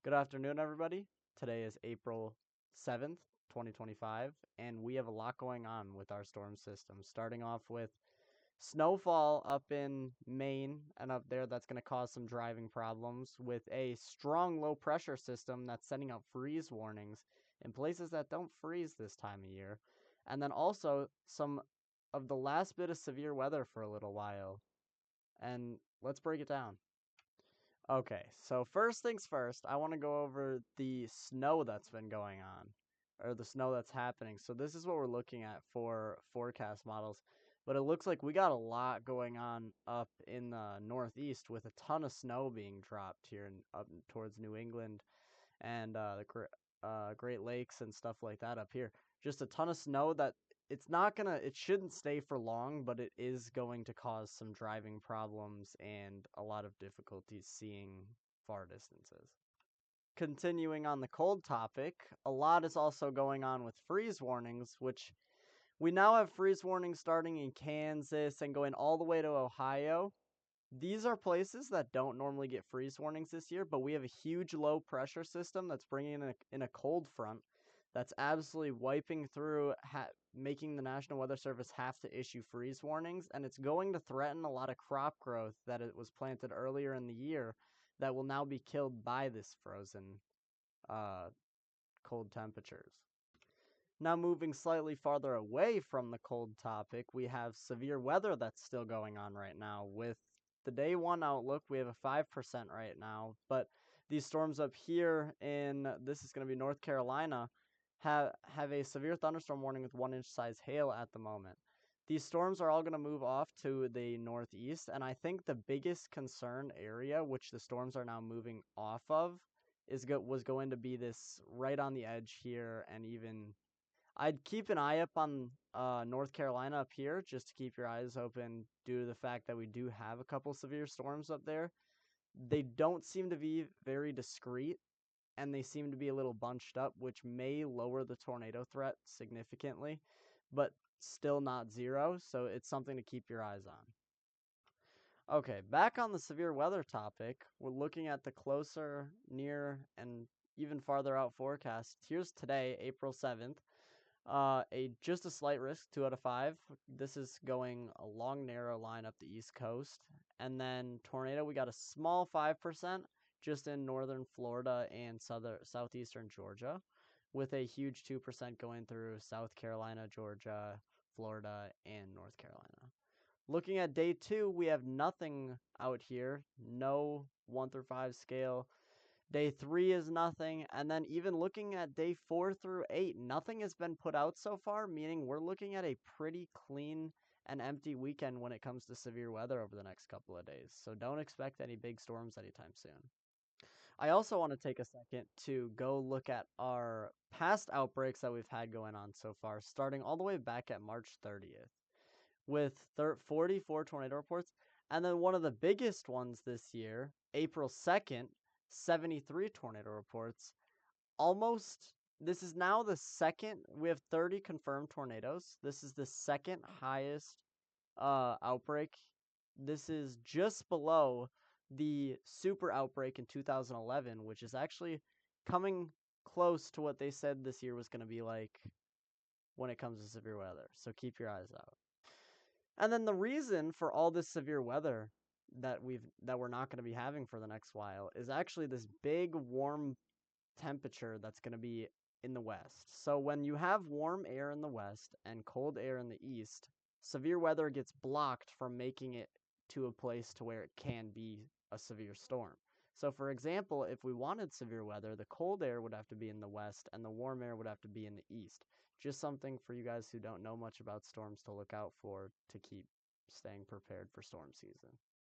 Good afternoon, everybody. Today is April 7th, 2025, and we have a lot going on with our storm system. Starting off with snowfall up in Maine and up there, that's going to cause some driving problems, with a strong low pressure system that's sending out freeze warnings in places that don't freeze this time of year. And then also some of the last bit of severe weather for a little while. And let's break it down. Okay, so first things first, I want to go over the snow that's been going on, or the snow that's happening. So this is what we're looking at for forecast models. But it looks like we got a lot going on up in the Northeast, with a ton of snow being dropped here up towards New England and the Great Lakes and stuff like that up here. Just a ton of snow that it shouldn't stay for long, but it is going to cause some driving problems and a lot of difficulties seeing far distances. Continuing on the cold topic, a lot is also going on with freeze warnings, which we now have freeze warnings starting in Kansas and going all the way to Ohio. These are places that don't normally get freeze warnings this year, but we have a huge low pressure system that's bringing in a cold front that's absolutely wiping through, making the National Weather Service have to issue freeze warnings, and it's going to threaten a lot of crop growth that it was planted earlier in the year that will now be killed by this frozen uh, cold temperatures. Now, moving slightly farther away from the cold topic, we have severe weather that's still going on right now. With the day one outlook, we have a 5% right now, but these storms up here this is going to be North Carolina, have a severe thunderstorm warning with 1 inch size hail at the moment. These storms are all going to move off to the northeast, and I think the biggest concern area, which the storms are now moving off of, was going to be this right on the edge here, and even I'd keep an eye up on North Carolina up here, just to keep your eyes open due to the fact that we do have a couple severe storms up there. They don't seem to be very discreet, and they seem to be a little bunched up, which may lower the tornado threat significantly, but still not zero, so it's something to keep your eyes on. Okay, back on the severe weather topic, we're looking at the closer, near, and even farther out forecast. Here's today, April 7th. Just a slight risk, 2 out of 5. This is going a long, narrow line up the East Coast. And then tornado, we got a small 5% just in northern Florida and southeastern Georgia, with a huge 2% going through South Carolina, Georgia, Florida, and North Carolina. Looking at day 2, we have nothing out here, no 1 through 5 scale. Day 3 is nothing, and then even looking at day 4 through 8, nothing has been put out so far, meaning we're looking at a pretty clean and empty weekend when it comes to severe weather over the next couple of days. So don't expect any big storms anytime soon. I also want to take a second to go look at our past outbreaks that we've had going on so far, starting all the way back at March 30th, with 44 tornado reports. And then one of the biggest ones this year, April 2nd, 73 tornado reports. This is now the second, we have 30 confirmed tornadoes. This is the second highest outbreak. This is just below the super outbreak in 2011, which is actually coming close to what they said this year was going to be like when it comes to severe weather. So keep your eyes out. And then the reason for all this severe weather that we're not going to be having for the next while is actually this big warm temperature that's going to be in the west. So when you have warm air in the west and cold air in the east, severe weather gets blocked from making it to a place to where it can be a severe storm. So for example, if we wanted severe weather, the cold air would have to be in the west and the warm air would have to be in the east. Just something for you guys who don't know much about storms to look out for to keep staying prepared for storm season.